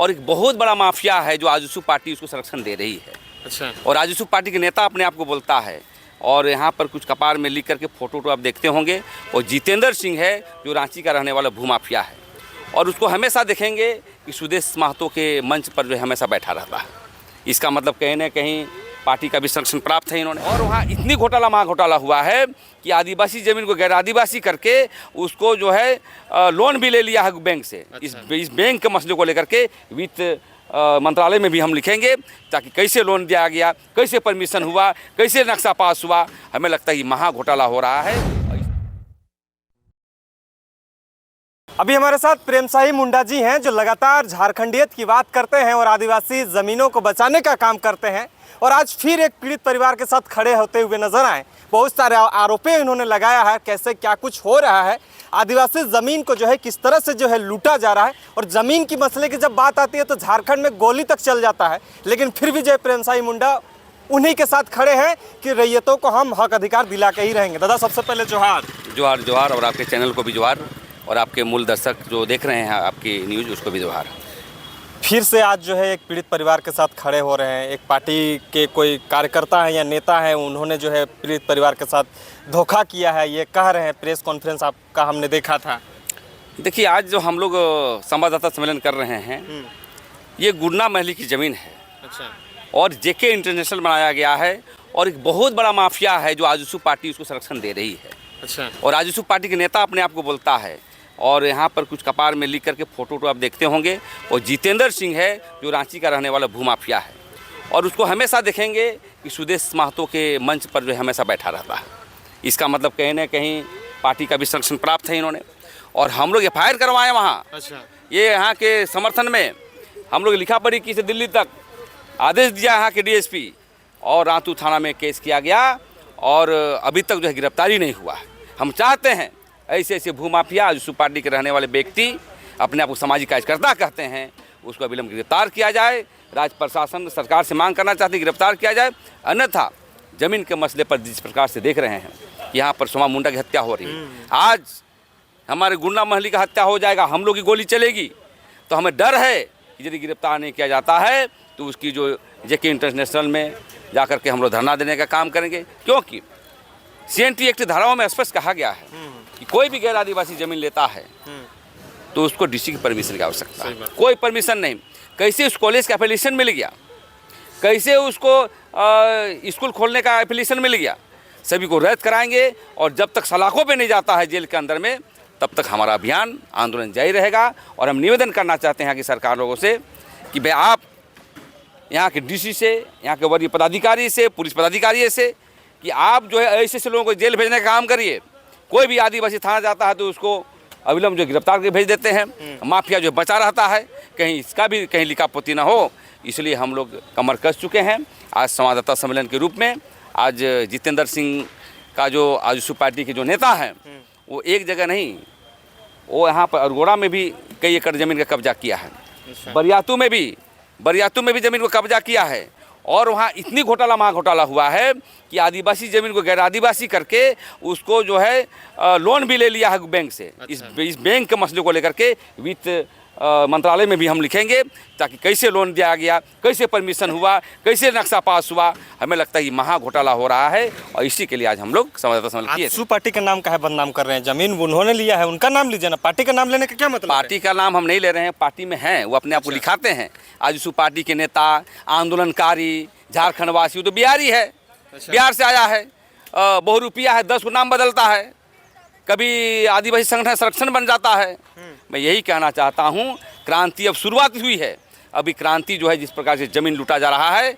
और एक बहुत बड़ा माफिया है जो आजसू पार्टी उसको संरक्षण दे रही है। अच्छा। और आजसू पार्टी के नेता अपने आप को बोलता है, और यहाँ पर कुछ कपार में लिख करके फोटो आप देखते होंगे। और जितेंद्र सिंह है जो रांची का रहने वाला भूमाफिया है, और उसको हमेशा देखेंगे कि सुदेश महतो के मंच पर जो हमेशा बैठा रहता है। इसका मतलब कहीं ना कहीं पार्टी का भी संरक्षण प्राप्त है इन्होंने। और वहाँ इतनी घोटाला महा घोटाला हुआ है कि आदिवासी ज़मीन को गैर आदिवासी करके उसको जो है लोन भी ले लिया है बैंक से। अच्छा। इस बैंक के मसले को लेकर के वित्त मंत्रालय में भी हम लिखेंगे, ताकि कैसे लोन दिया गया, कैसे परमिशन हुआ, कैसे नक्शा पास हुआ। हमें लगता है ये महा घोटाला हो रहा है। अभी हमारे साथ प्रेमसाही मुंडा जी हैं, जो लगातार झारखंडियत की बात करते हैं और आदिवासी ज़मीनों को बचाने का काम करते हैं, और आज फिर एक पीड़ित परिवार के साथ खड़े होते हुए नजर आए। बहुत सारे आरोपे इन्होंने लगाया है, कैसे क्या कुछ हो रहा है, आदिवासी ज़मीन को जो है किस तरह से जो है लूटा जा रहा है। और ज़मीन की मसले की जब बात आती है तो झारखंड में गोली तक चल जाता है, लेकिन फिर भी जो है प्रेमसाही मुंडा उन्हीं के साथ खड़े हैं कि रैयतों को हम हक अधिकार दिला के ही रहेंगे। दादा, सबसे पहले जोहार। जोहार जोहार, और आपके चैनल को भी जोहार, और आपके मूल दर्शक जो देख रहे हैं आपकी न्यूज़, उसको भी जोहार। फिर से आज जो है एक पीड़ित परिवार के साथ खड़े हो रहे हैं। एक पार्टी के कोई कार्यकर्ता है या नेता है, उन्होंने जो है पीड़ित परिवार के साथ धोखा किया है, ये कह रहे हैं। प्रेस कॉन्फ्रेंस आपका हमने देखा था। देखिए, आज जो हम लोग संवाददाता सम्मेलन कर रहे हैं, ये गुड़ना महली की ज़मीन है। अच्छा। और जेके इंटरनेशनल बनाया गया है, और एक बहुत बड़ा माफिया है जो आजसू पार्टी उसको संरक्षण दे रही है। अच्छा। और आजसू पार्टी के नेता अपने आप को बोलता है, और यहाँ पर कुछ कपार में लिख करके फोटो आप देखते होंगे। और जितेंद्र सिंह है जो रांची का रहने वाला भूमाफिया है, और उसको हमेशा देखेंगे कि सुदेश महतो के मंच पर जो हमेशा बैठा रहता है। इसका मतलब कहीं ना कहीं पार्टी का भी संरक्षण प्राप्त है इन्होंने। और हम लोग FIR करवाए वहाँ। अच्छा। ये यहाँ के समर्थन में हम लोग लिखा पढ़ी की से दिल्ली तक आदेश दिया यहाँ के DSP, और रातू थाना में केस किया गया, और अभी तक जो है गिरफ्तारी नहीं हुआ है। हम चाहते हैं ऐसे ऐसे भूमाफिया आजसू पार्टी के रहने वाले व्यक्ति अपने आप को सामाजिक कार्यकर्ता कहते हैं, उसको अविलंब गिरफ्तार किया जाए। राज्य प्रशासन सरकार से मांग करना चाहती है गिरफ्तार किया जाए, अन्यथा ज़मीन के मसले पर जिस प्रकार से देख रहे हैं यहाँ पर सोमा मुंडा की हत्या हो रही है, आज हमारे गुड़ना महली का हत्या हो जाएगा, हम लोग की गोली चलेगी, तो हमें डर है कि यदि गिरफ्तार नहीं किया जाता है तो उसकी जो जेके इंटरनेशनल में जा कर के हम लोग धरना देने का काम करेंगे। क्योंकि CNT एक्ट धाराओं में स्पष्ट कहा गया है कि कोई भी गैर आदिवासी ज़मीन लेता है तो उसको DC की परमिशन की आवश्यकता है। कोई परमिशन नहीं। कैसे उस कॉलेज का एप्लीकेशन मिल गया, कैसे उसको स्कूल खोलने का एप्लीकेशन मिल गया, सभी को रद्द कराएंगे। और जब तक सलाखों पे नहीं जाता है जेल के अंदर में, तब तक हमारा अभियान आंदोलन जारी रहेगा। और हम निवेदन करना चाहते हैं कि सरकार लोगों से कि भाई आप यहाँ के DC से, यहाँ के वरीय पदाधिकारी से, पुलिस पदाधिकारी से, कि आप जो है ऐसे ऐसे लोगों को जेल भेजने का काम करिए। कोई भी आदिवासी थाना जाता है तो उसको अविलंब जो गिरफ्तार करके भेज देते हैं। माफिया जो बचा रहता है, कहीं इसका भी कहीं लिखापोती ना हो, इसलिए हम लोग कमर कस चुके हैं। आज संवाददाता सम्मेलन के रूप में आज जितेंद्र सिंह का जो आजसू पार्टी के जो नेता हैं, वो एक जगह नहीं, वो यहाँ पर अरगोड़ा में भी कई एकड़ ज़मीन का कब्जा किया है। बरियातू में भी ज़मीन को कब्जा किया है। और वहाँ इतनी घोटाला महा घोटाला हुआ है कि आदिवासी ज़मीन को गैर आदिवासी करके उसको जो है लोन भी ले लिया है बैंक से। अच्छा। इस बैंक के मसले को लेकर के वित्त मंत्रालय में भी हम लिखेंगे, ताकि कैसे लोन दिया गया, कैसे परमिशन हुआ, कैसे नक्शा पास हुआ। हमें लगता है ये महा घोटाला हो रहा है, और इसी के लिए आज हम लोग संवाददाता सम्मेलन किए। आजसू पार्टी का नाम काहे बदनाम कर रहे हैं? जमीन उन्होंने लिया है, उनका नाम लीजिए ना। पार्टी का नाम लेने का क्या मतलब? पार्टी का नाम हम नहीं ले रहे हैं, पार्टी में हैं, वो अपने आप को लिखाते हैं। आजसू पार्टी के नेता, आंदोलनकारी, झारखंड वासी, वो तो बिहारी है, बिहार से आया है, बहुरूपिया है, 10 को नाम बदलता है, कभी आदिवासी संगठन संरक्षण बन जाता है। मैं यही कहना चाहता हूँ, क्रांति अब शुरुआत हुई है। अभी क्रांति जो है, जिस प्रकार से ज़मीन लूटा जा रहा है,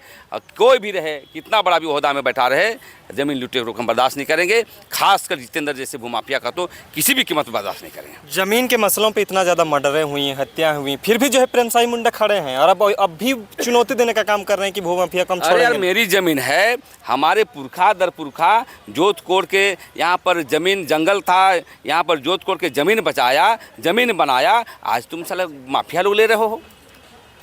कोई भी रहे, कितना बड़ा भी ओहदा में बैठा रहे, ज़मीन लूटे को हम बर्दाश्त नहीं करेंगे। खासकर जितेंद्र जैसे भूमाफिया का तो किसी भी कीमत पर बर्दाश्त नहीं करेंगे। जमीन के मसलों पे इतना ज़्यादा मर्डरें हुई, हत्याएं हुई, फिर भी जो है प्रेमसाही मुंडा खड़े हैं और अब भी चुनौती देने का काम कर रहे हैं कि भूमाफिया कम छोड़ेंगे। यार, मेरी ज़मीन है, हमारे पुरखा दर पुरखा जोत कोड़ के यहाँ पर ज़मीन, जंगल था, यहाँ पर जोत कोड़ के ज़मीन बचाया, ज़मीन बनाया। आज तुम साला माफिया लोग ले रहे हो।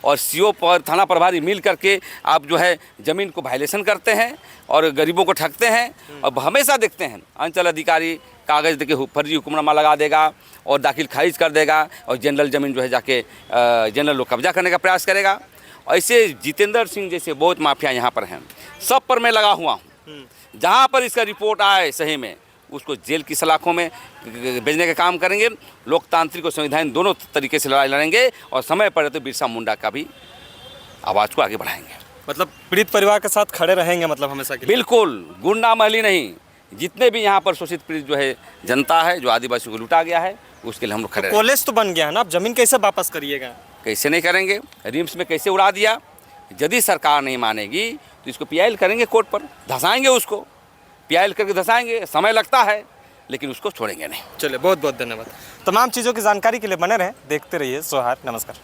और सीओ पर थाना प्रभारी मिल करके आप जो है ज़मीन को वायलेशन करते हैं और गरीबों को ठगते हैं। और हमेशा देखते हैं अंचल अधिकारी कागज़ देके फर्जी हुक्मनामा लगा देगा और दाखिल खारिज कर देगा और जनरल ज़मीन जो है जाके जनरल लोग कब्जा करने का प्रयास करेगा। ऐसे जितेंद्र सिंह जैसे बहुत माफिया यहाँ पर हैं, सब पर मैं लगा हुआ हूँ। जहाँ पर इसका रिपोर्ट आए सही में उसको जेल की सलाखों में भेजने का काम करेंगे। लोकतांत्रिक और संविधान दोनों तरीके से लड़ाई लड़ेंगे और समय पड़े तो बिरसा मुंडा का भी आवाज़ को आगे बढ़ाएंगे। मतलब पीड़ित परिवार के साथ खड़े रहेंगे, मतलब हमेशा के लिए? बिल्कुल, गुंडा महली नहीं, जितने भी यहाँ पर शोषित पीड़ित जो है जनता है, जो आदिवासियों को लूटा गया है, उसके लिए हम लोग खड़े रहेंगे। कॉलेज तो बन गया है ना, अब जमीन कैसे वापस करिएगा? कैसे नहीं करेंगे, रिम्स में कैसे उड़ा दिया। यदि सरकार नहीं मानेगी तो इसको पीआईएल करेंगे, कोर्ट पर धसाएंगे, उसको पीआईएल करके धसाएंगे। समय लगता है लेकिन उसको छोड़ेंगे नहीं। चलिए, बहुत बहुत धन्यवाद। तमाम चीज़ों की जानकारी के लिए बने रहें, देखते रहिए सोहार। नमस्कार।